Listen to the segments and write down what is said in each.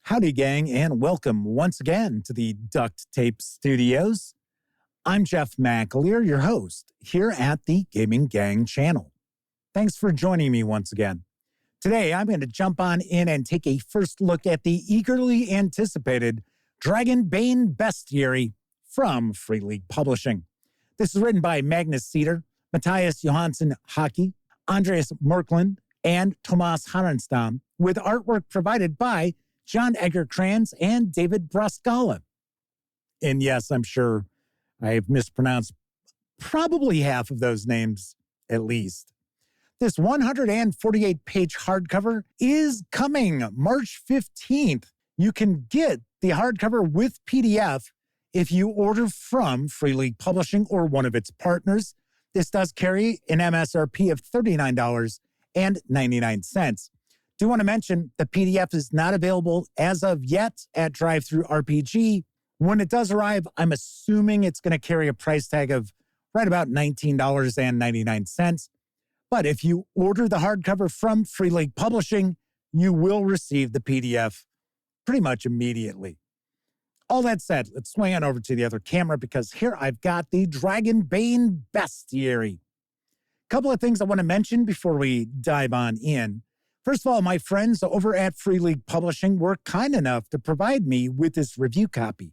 Howdy, gang, and welcome once again to the Duct Tape Studios. I'm Jeff McAleer, your host, here at the Gaming Gang channel. Thanks for joining me once again. Today, I'm going to jump on in and take a first look at the eagerly anticipated Dragonbane Bestiary from Free League Publishing. This is written by Magnus Cedar, Matthias Johansson Hockey, Andreas Merklund, and Tomas Harenstam, with artwork provided by John Edgar Kranz and David Brascala. And yes, I'm sure I have mispronounced probably half of those names at least. This 148-page hardcover is coming March 15th. You can get the hardcover with PDF if you order from Free League Publishing or one of its partners. This does carry an MSRP of $39.99. Do want to mention the PDF is not available as of yet at DriveThruRPG. When it does arrive, I'm assuming it's going to carry a price tag of right about $19.99. But if you order the hardcover from Free League Publishing, you will receive the PDF pretty much immediately. All that said, let's swing on over to the other camera because here I've got the Dragonbane Bestiary. A couple of things I want to mention before we dive on in. First of all, my friends over at Free League Publishing were kind enough to provide me with this review copy.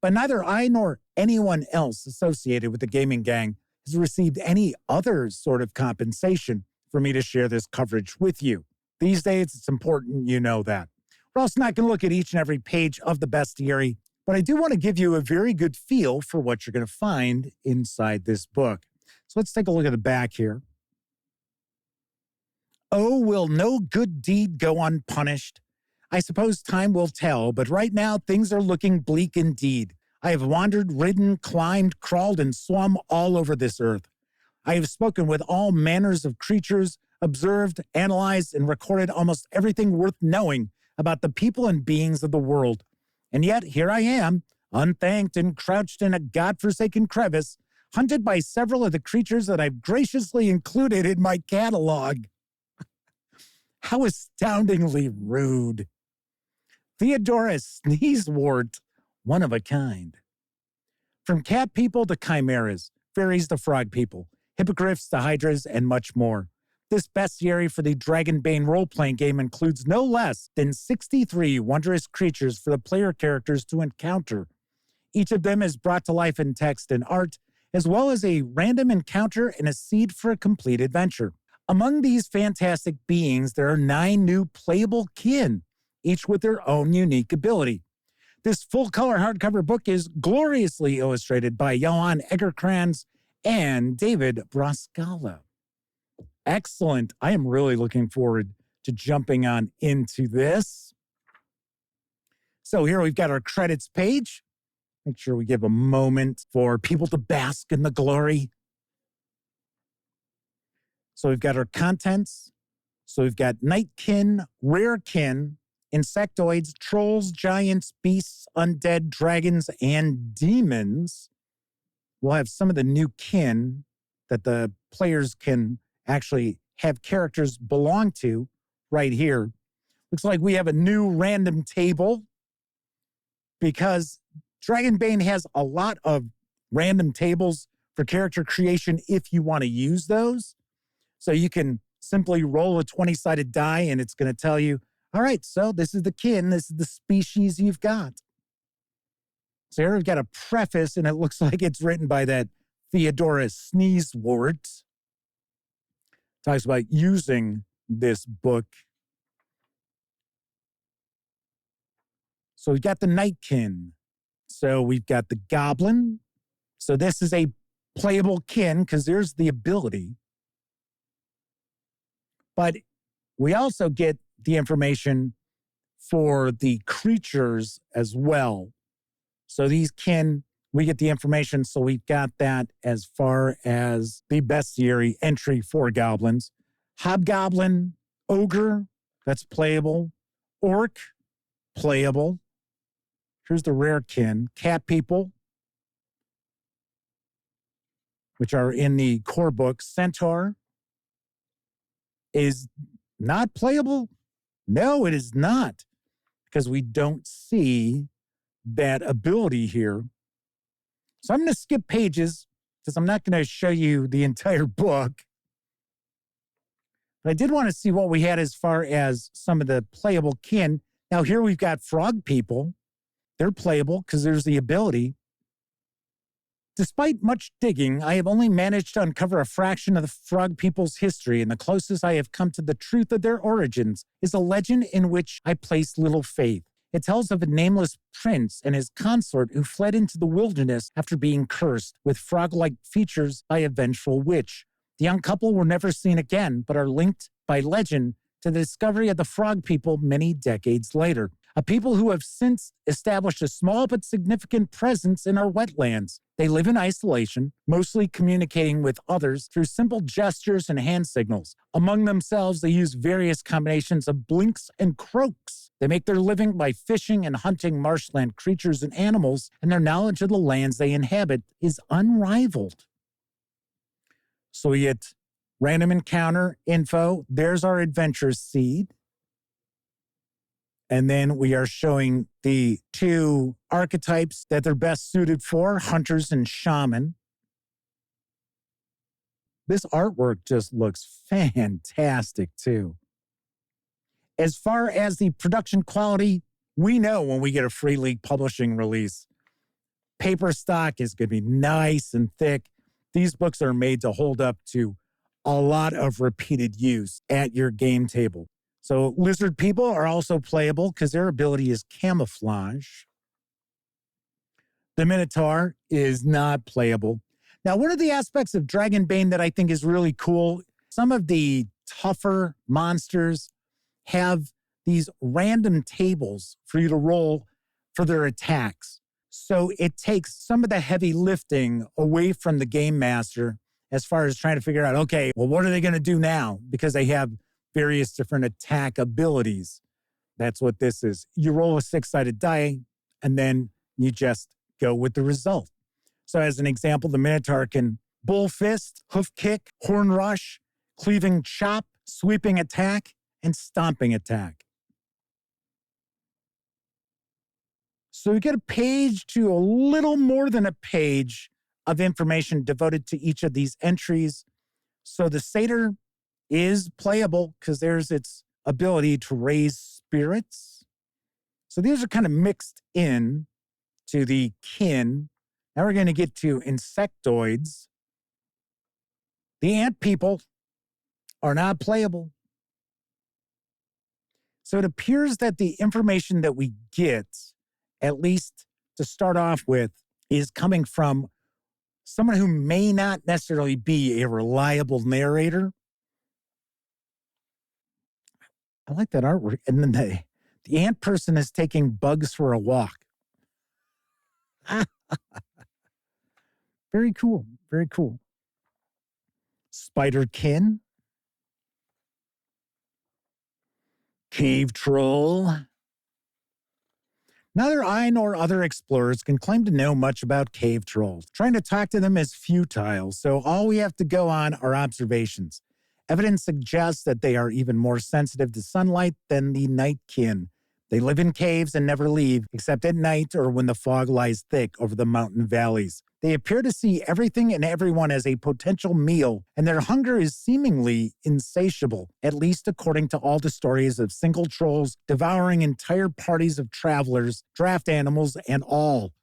But neither I nor anyone else associated with the Gaming Gang has received any other sort of compensation for me to share this coverage with you. These days, it's important you know that. We're also not going to look at each and every page of the bestiary, but I do want to give you a very good feel for what you're going to find inside this book. So let's take a look at the back here. Oh, will no good deed go unpunished? I suppose time will tell, but right now things are looking bleak indeed. I have wandered, ridden, climbed, crawled, and swum all over this earth. I have spoken with all manners of creatures, observed, analyzed, and recorded almost everything worth knowing about the people and beings of the world. And yet here I am, unthanked and crouched in a godforsaken crevice, hunted by several of the creatures that I've graciously included in my catalog. How astoundingly rude. Theodora Sneezewort, one of a kind. From cat people to chimeras, fairies to frog people, hippogriffs to hydras, and much more. This bestiary for the Dragonbane role-playing game includes no less than 63 wondrous creatures for the player characters to encounter. Each of them is brought to life in text and art, as well as a random encounter and a seed for a complete adventure. Among these fantastic beings, there are 9 new playable kin, each with their own unique ability. This full-color hardcover book is gloriously illustrated by Johan Egerkrans and David Brascala. Excellent. I am really looking forward to jumping on into this. So here we've got our credits page. Make sure we give a moment for people to bask in the glory. So we've got our contents. So we've got nightkin, rarekin, insectoids, trolls, giants, beasts, undead, dragons, and demons. We'll have some of the new kin that the players can actually have characters belong to right here. Looks like we have a new random table because Dragonbane has a lot of random tables for character creation if you want to use those. So you can simply roll a 20-sided die and it's going to tell you, all right, so this is the kin, this is the species you've got. So here we've got a preface and it looks like it's written by that Theodora Sneezewort. Talks about using this book. So we've got the nightkin. So we've got the goblin. So this is a playable kin because there's the ability. But we also get the information for the creatures as well. So these kin, we get the information. So we've got that as far as the bestiary entry for goblins. Hobgoblin, ogre, that's playable. Orc, playable. Here's the rare kin. Cat people, which are in the core book. Centaur is not playable. No, it is not. because we don't see that ability here. So I'm going to skip pages because I'm not going to show you the entire book. But I did want to see what we had as far as some of the playable kin. Now here we've got frog people. They're playable because there's the ability. Despite much digging, I have only managed to uncover a fraction of the frog people's history, and the closest I have come to the truth of their origins is a legend in which I place little faith. It tells of a nameless prince and his consort who fled into the wilderness after being cursed with frog-like features by a vengeful witch. The young couple were never seen again, but are linked by legend to the discovery of the frog people many decades later. A people who have since established a small but significant presence in our wetlands. They live in isolation, mostly communicating with others through simple gestures and hand signals. Among themselves, they use various combinations of blinks and croaks. They make their living by fishing and hunting marshland creatures and animals, and their knowledge of the lands they inhabit is unrivaled. So we get random encounter info. There's our adventure seed. And then we are showing the two archetypes that they're best suited for, hunters and shaman. This artwork just looks fantastic too. As far as the production quality, we know when we get a Free League Publishing release, paper stock is going to be nice and thick. These books are made to hold up to a lot of repeated use at your game table. So lizard people are also playable because their ability is camouflage. The Minotaur is not playable. Now, one of the aspects of Dragonbane that I think is really cool, some of the tougher monsters have these random tables for you to roll for their attacks. So it takes some of the heavy lifting away from the game master as far as trying to figure out, okay, well, what are they going to do now? Because they have various different attack abilities. That's what this is. You roll a 6-sided die, and then you just go with the result. So as an example, the Minotaur can bull fist, hoof kick, horn rush, cleaving chop, sweeping attack, and stomping attack. So you get a page to a little more than a page of information devoted to each of these entries. So the satyr is playable because there's its ability to raise spirits. So these are kind of mixed in to the kin. Now we're going to get to insectoids. The ant people are not playable. So it appears that the information that we get, at least to start off with, is coming from someone who may not necessarily be a reliable narrator. I like that artwork. And then the ant person is taking bugs for a walk. Very cool. Very cool. Spiderkin. Cave troll. Neither I nor other explorers can claim to know much about cave trolls. Trying to talk to them is futile, so all we have to go on are observations. Evidence suggests that they are even more sensitive to sunlight than the nightkin. They live in caves and never leave, except at night or when the fog lies thick over the mountain valleys. They appear to see everything and everyone as a potential meal, and their hunger is seemingly insatiable, at least according to all the stories of single trolls devouring entire parties of travelers, draft animals, and all.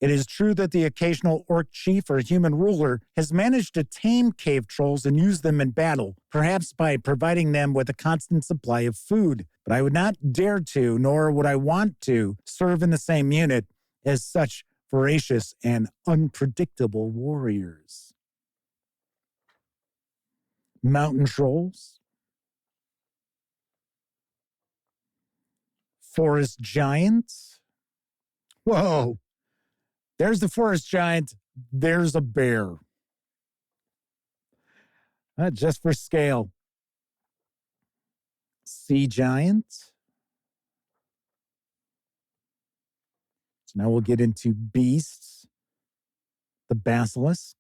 It is true that the occasional orc chief or human ruler has managed to tame cave trolls and use them in battle, perhaps by providing them with a constant supply of food. But I would not dare to, nor would I want to, serve in the same unit as such voracious and unpredictable warriors. Mountain trolls. Forest giants. Whoa. There's the forest giant. There's a bear. Just for scale. Sea giant. So now we'll get into beasts. The basilisk.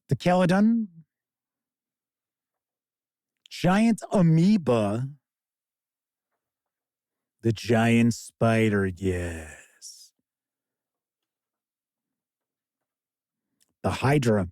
The Caledon. Giant amoeba. The giant spider, yes. The hydra.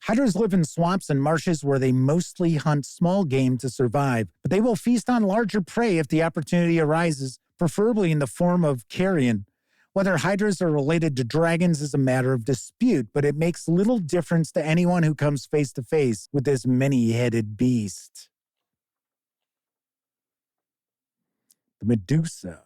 Hydras live in swamps and marshes where they mostly hunt small game to survive, but they will feast on larger prey if the opportunity arises, preferably in the form of carrion. Whether hydras are related to dragons is a matter of dispute, but it makes little difference to anyone who comes face to face with this many-headed beast. The Medusa.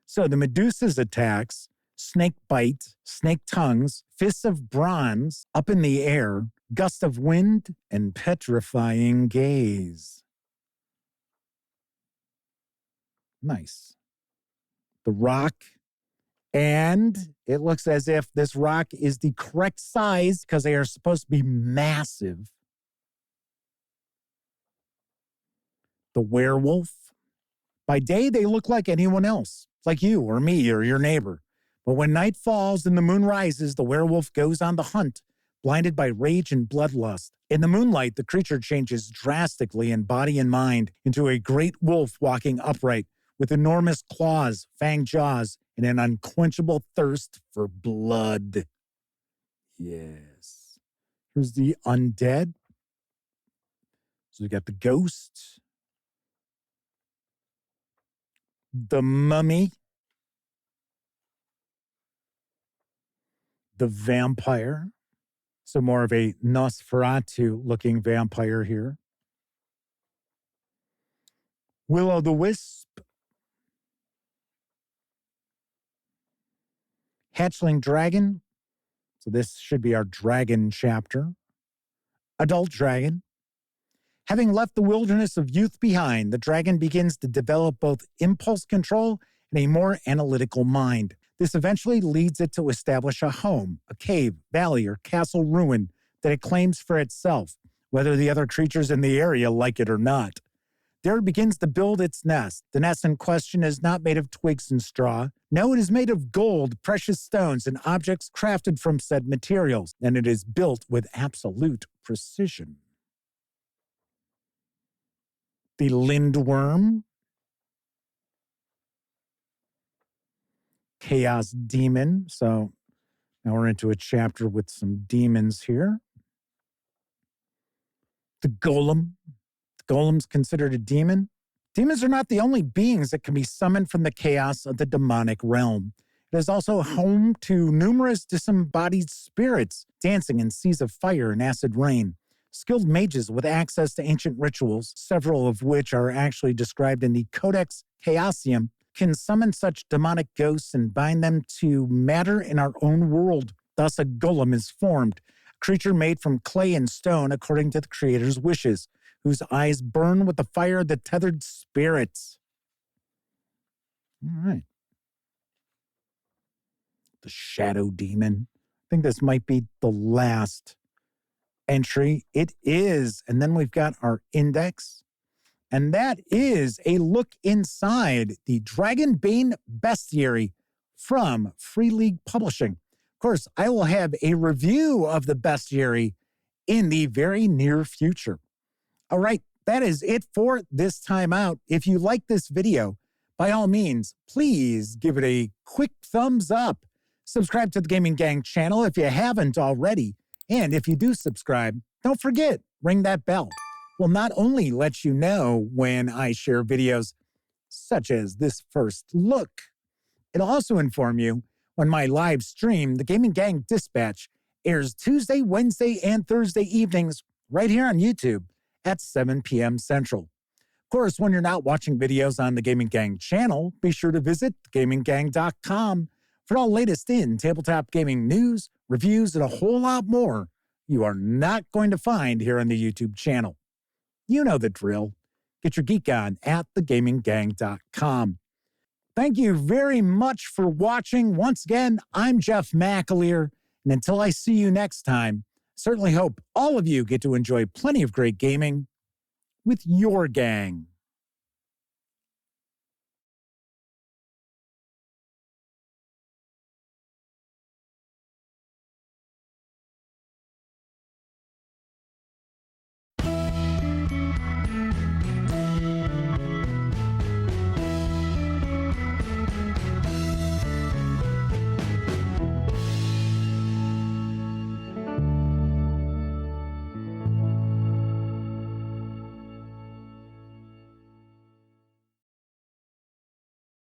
So the Medusa's attacks: snake bite, snake tongues, fists of bronze, up in the air, gust of wind, and petrifying gaze. Nice. The rock. And it looks as if this rock is the correct size because they are supposed to be massive. The werewolf. By day, they look like anyone else, like you or me or your neighbor. But when night falls and the moon rises, the werewolf goes on the hunt, blinded by rage and bloodlust. In the moonlight, the creature changes drastically in body and mind into a great wolf walking upright, with enormous claws, fanged jaws, and an unquenchable thirst for blood. Yes. Here's the undead. So we got the ghost, the mummy, the vampire. So more of a Nosferatu-looking vampire here. Will-o'-the-wisp. Hatchling dragon. So this should be our dragon chapter. Adult dragon. Having left the wilderness of youth behind, the dragon begins to develop both impulse control and a more analytical mind. This eventually leads it to establish a home, a cave, valley, or castle ruin that it claims for itself, whether the other creatures in the area like it or not. There it begins to build its nest. The nest in question is not made of twigs and straw. No, it is made of gold, precious stones, and objects crafted from said materials, and it is built with absolute precision. The lindworm. Chaos demon. So now we're into a chapter with some demons here. The golem. The golem's considered a demon. Demons are not the only beings that can be summoned from the chaos of the demonic realm. It is also home to numerous disembodied spirits dancing in seas of fire and acid rain. Skilled mages with access to ancient rituals, several of which are actually described in the Codex Chaosium, can summon such demonic ghosts and bind them to matter in our own world. Thus, a golem is formed, a creature made from clay and stone according to the creator's wishes, whose eyes burn with the fire that tethered spirits. All right. The shadow demon. I think this might be the last entry. It is. And then we've got our index. And that is a look inside the Dragonbane Bestiary from Free League Publishing. Of course, I will have a review of the Bestiary in the very near future. All right, that is it for this time out. If you like this video, by all means, please give it a quick thumbs up. Subscribe to the Gaming Gang channel if you haven't already. And if you do subscribe, don't forget, ring that bell. Will not only let you know when I share videos such as this first look, it'll also inform you when my live stream, the Gaming Gang Dispatch, airs Tuesday, Wednesday, and Thursday evenings right here on YouTube at 7 p.m. Central. Of course, when you're not watching videos on the Gaming Gang channel, be sure to visit gaminggang.com for all latest in tabletop gaming news, reviews, and a whole lot more you are not going to find here on the YouTube channel. You know the drill. Get your geek on at thegaminggang.com. Thank you very much for watching. Once again, I'm Jeff McAleer, and until I see you next time, certainly hope all of you get to enjoy plenty of great gaming with your gang.